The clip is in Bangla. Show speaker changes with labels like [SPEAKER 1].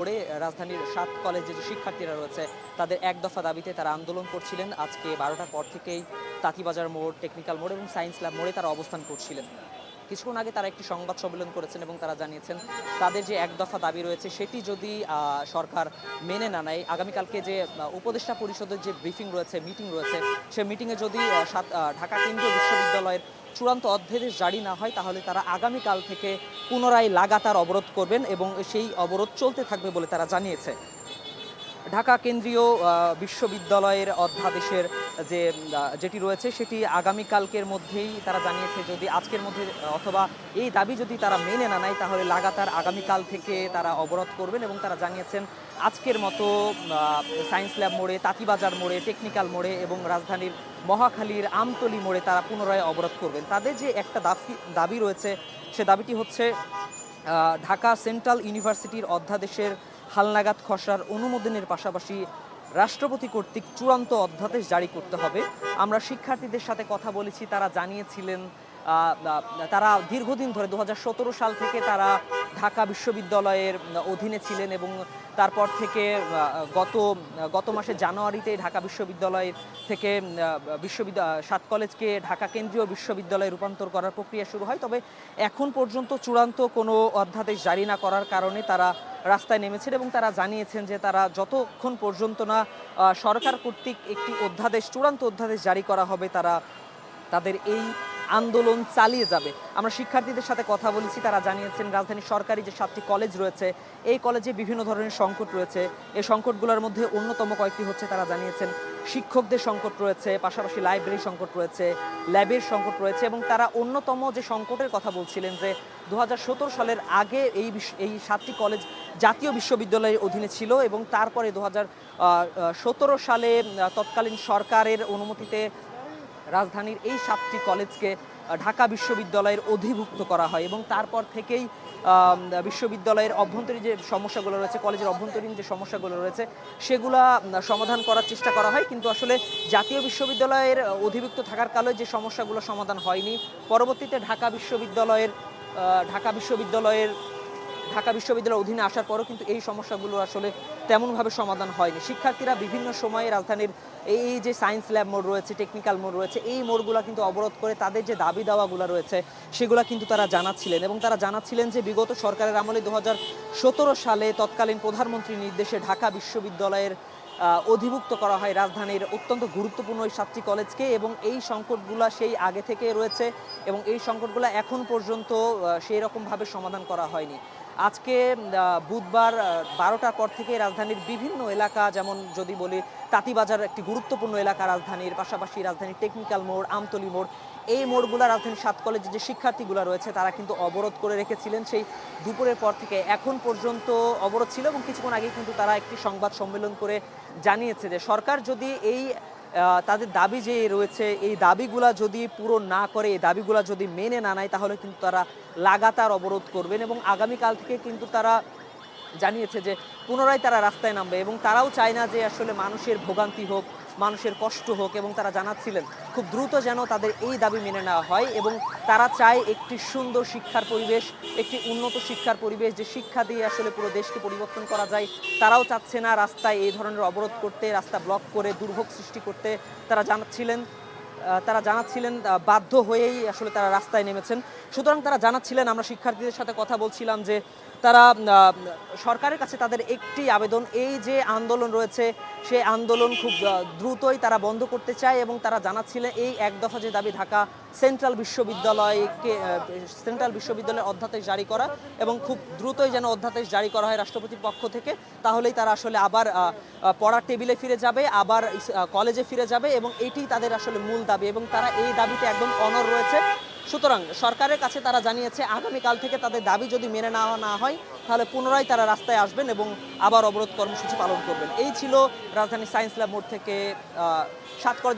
[SPEAKER 1] করে রাজধানীর ৭ কলেজে যে শিক্ষার্থীরা রয়েছে তাদের এক দফা দাবিতে তারা আন্দোলন করছিলেন। আজকে ১২টার পর থেকেই তাঁতিবাজার মোড়, টেকনিক্যাল মোড় এবং সায়েন্স ল্যাব মোড়ে তারা অবস্থান করছিলেন। কিছুক্ষণ আগে তারা একটি সংবাদ সম্মেলন করেছেন এবং তারা জানিয়েছেন তাদের যে এক দফা দাবি রয়েছে সেটি যদি সরকার মেনে না নেয়, আগামীকালকে যে উপদেষ্টা পরিষদের যে ব্রিফিং রয়েছে, মিটিং রয়েছে, সেই মিটিংয়ে যদি ঢাকা কেন্দ্রীয় বিশ্ববিদ্যালয়ের চূড়ান্ত অধ্যাদেশ জারি না হয় তাহলে তারা আগামীকাল থেকে পুনরায় লাগাতার অবরোধ করবেন এবং সেই অবরোধ চলতে থাকবে বলে তারা জানিয়েছে। ঢাকা কেন্দ্রীয় বিশ্ববিদ্যালয়ের অধ্যাদেশের যেটি রয়েছে সেটি আগামীকালকের মধ্যেই তারা জানিয়েছে, যদি আজকের মধ্যে অথবা এই দাবি যদি তারা মেনে না নেয় তাহলে লাগাতার আগামীকাল থেকে তারা অবরোধ করবেন এবং তারা জানিয়েছেন আজকের মতো সায়েন্স ল্যাব মোড়ে, তাঁতিবাজার মোড়ে, টেকনিক্যাল মোড়ে এবং রাজধানীর মহাখালীর আমতলী মোড়ে তারা পুনরায় অবরোধ করবেন। তাদের যে একটা দাবি রয়েছে সে দাবিটি হচ্ছে ঢাকা সেন্ট্রাল ইউনিভার্সিটির অধ্যাদেশের হালনাগাদ খসড়ার অনুমোদনের পাশাপাশি রাষ্ট্রপতি কর্তৃক চূড়ান্ত অধ্যাদেশ জারি করতে হবে। আমরা শিক্ষার্থীদের সাথে কথা বলেছি, তারা জানিয়েছিলেন তারা দীর্ঘদিন ধরে ২০১৭ সাল থেকে তারা ঢাকা বিশ্ববিদ্যালয়ের অধীনে ছিলেন এবং তারপর থেকে গত মাসে জানুয়ারিতে ঢাকা বিশ্ববিদ্যালয় থেকে ৭ কলেজকে ঢাকা কেন্দ্রীয় বিশ্ববিদ্যালয়ে রূপান্তর করার প্রক্রিয়া শুরু হয়। তবে এখন পর্যন্ত চূড়ান্ত কোনো অধ্যাদেশ জারি না করার কারণে তারা রাস্তায় নেমেছেন এবং তারা জানিয়েছেন যে তারা যতক্ষণ পর্যন্ত না সরকার কর্তৃক একটি চূড়ান্ত অধ্যাদেশ জারি করা হবে তারা তাদের এই আন্দোলন চালিয়ে যাবে। আমরা শিক্ষার্থীদের সাথে কথা বলেছি, তারা জানিয়েছেন রাজধানীর সরকারি যে 7টি কলেজ রয়েছে এই কলেজে বিভিন্ন ধরনের সংকট রয়েছে। এই সংকটগুলোর মধ্যে অন্যতম কয়েকটি হচ্ছে, তারা জানিয়েছেন শিক্ষকদের সংকট রয়েছে, পাশাপাশি লাইব্রেরি সংকট রয়েছে, ল্যাবের সংকট রয়েছে এবং তারা অন্যতম যে সংকটের কথা বলছিলেন যে ২০১৭ সালের আগে এই 7টি কলেজ জাতীয় বিশ্ববিদ্যালয়ের অধীনে ছিল এবং তারপরে ২০১৭ সালে তৎকালীন সরকারের অনুমতিতে রাজধানীর এই 7টি কলেজকে ঢাকা বিশ্ববিদ্যালয়ের অধিভুক্ত করা হয় এবং তারপর থেকেই বিশ্ববিদ্যালয়ের অভ্যন্তরীণ যে সমস্যাগুলো রয়েছে, কলেজের অভ্যন্তরীণ যে সমস্যাগুলো রয়েছে সেগুলা সমাধান করার চেষ্টা করা হয়। কিন্তু আসলে জাতীয় বিশ্ববিদ্যালয়ের অধিভুক্ত থাকার কালে যে সমস্যাগুলো সমাধান হয়নি, পরবর্তীতে ঢাকা বিশ্ববিদ্যালয়ের অধীনে আসার পরও কিন্তু এই সমস্যাগুলো আসলে তেমনভাবে সমাধান হয়নি। শিক্ষার্থীরা বিভিন্ন সময়ে রাজধানীর এই যে সায়েন্স ল্যাব মোড় রয়েছে, টেকনিক্যাল মোড় রয়েছে, এই মোড়গুলো কিন্তু অবরোধ করে তাদের যে দাবি দাওয়াগুলো রয়েছে সেগুলো কিন্তু তারা জানাচ্ছিলেন এবং তারা জানাচ্ছিলেন যে বিগত সরকারের আমলে ২০১৭ সালে তৎকালীন প্রধানমন্ত্রীর নির্দেশে ঢাকা বিশ্ববিদ্যালয়ের অধিভুক্ত করা হয় রাজধানীর অত্যন্ত গুরুত্বপূর্ণ এই 7টি কলেজকে এবং এই সংকটগুলো সেই আগে থেকে রয়েছে এবং এই সংকটগুলো এখন পর্যন্ত সেই রকমভাবে সমাধান করা হয়নি। আজকে বুধবার ১২টার পর থেকে রাজধানীর বিভিন্ন এলাকা, যেমন যদি বলি তাঁতিবাজার একটি গুরুত্বপূর্ণ এলাকা রাজধানীর, পাশাপাশি রাজধানীর টেকনিক্যাল মোড়, আমতলী মোড়, এই মোড়গুলো রাজধানীর 7 কলেজে যে শিক্ষার্থীগুলো রয়েছে তারা কিন্তু অবরোধ করে রেখেছিলেন সেই দুপুরের পর থেকে এখন পর্যন্ত অবরোধ ছিল এবং কিছুক্ষণ আগে কিন্তু তারা একটি সংবাদ সম্মেলন করে জানিয়েছে যে সরকার যদি তাদের দাবি যে রয়েছে এই দাবিগুলা যদি পূরণ না করে, এই দাবিগুলা যদি মেনে না নেয় তাহলে কিন্তু তারা লাগাতার অবরোধ করবেন এবং আগামীকাল থেকে কিন্তু তারা জানিয়েছে যে পুনরায় তারা রাস্তায় নামবে এবং তারাও চায় না যে আসলে মানুষের ভোগান্তি হোক, মানুষের কষ্ট হোক এবং তারা জানাচ্ছিলেন খুব দ্রুত যেন তাদের এই দাবি মেনে নেওয়া হয় এবং তারা চায় একটি সুন্দর শিক্ষার পরিবেশ, একটি উন্নত শিক্ষার পরিবেশ, যে শিক্ষা দিয়ে আসলে পুরো দেশকে পরিবর্তন করা যায়। তারাও চাচ্ছে না রাস্তায় এই ধরনের অবরোধ করতে, রাস্তা ব্লক করে দুর্ভোগ সৃষ্টি করতে। তারা জানাচ্ছিলেন বাধ্য হয়েই আসলে তারা রাস্তায় নেমেছেন। সুতরাং তারা জানাচ্ছিলেন, আমরা শিক্ষার্থীদের সাথে কথা বলছিলাম, যে তারা সরকারের কাছে তাদের একটি আবেদন, এই যে আন্দোলন রয়েছে সেই আন্দোলন খুব দ্রুতই তারা বন্ধ করতে চায় এবং তারা জানাচ্ছিলেন এই এক দফা যে দাবি ঢাকা সেন্ট্রাল বিশ্ববিদ্যালয়ের অধ্যাদেশ জারি করা এবং খুব দ্রুতই যেন অধ্যাদেশ জারি করা হয় রাষ্ট্রপতির পক্ষ থেকে, তাহলেই তারা আসলে আবার পড়ার টেবিলে ফিরে যাবে, আবার কলেজে ফিরে যাবে এবং এটি তাদের আসলে মূল দাবি এবং তারা এই দাবিতে একদম অনড় রয়েছে। সুতরাং সরকারের কাছে তারা জানিয়েছে আগামীকাল থেকে তাদের দাবি যদি মেনে নেওয়া না হয় তাহলে পুনরায় তারা রাস্তায় আসবেন এবং আবার অবরোধ কর্মসূচি পালন করবেন। এই ছিল রাজধানীর সায়েন্স ল্যাব মোড় থেকে 7 কলেজের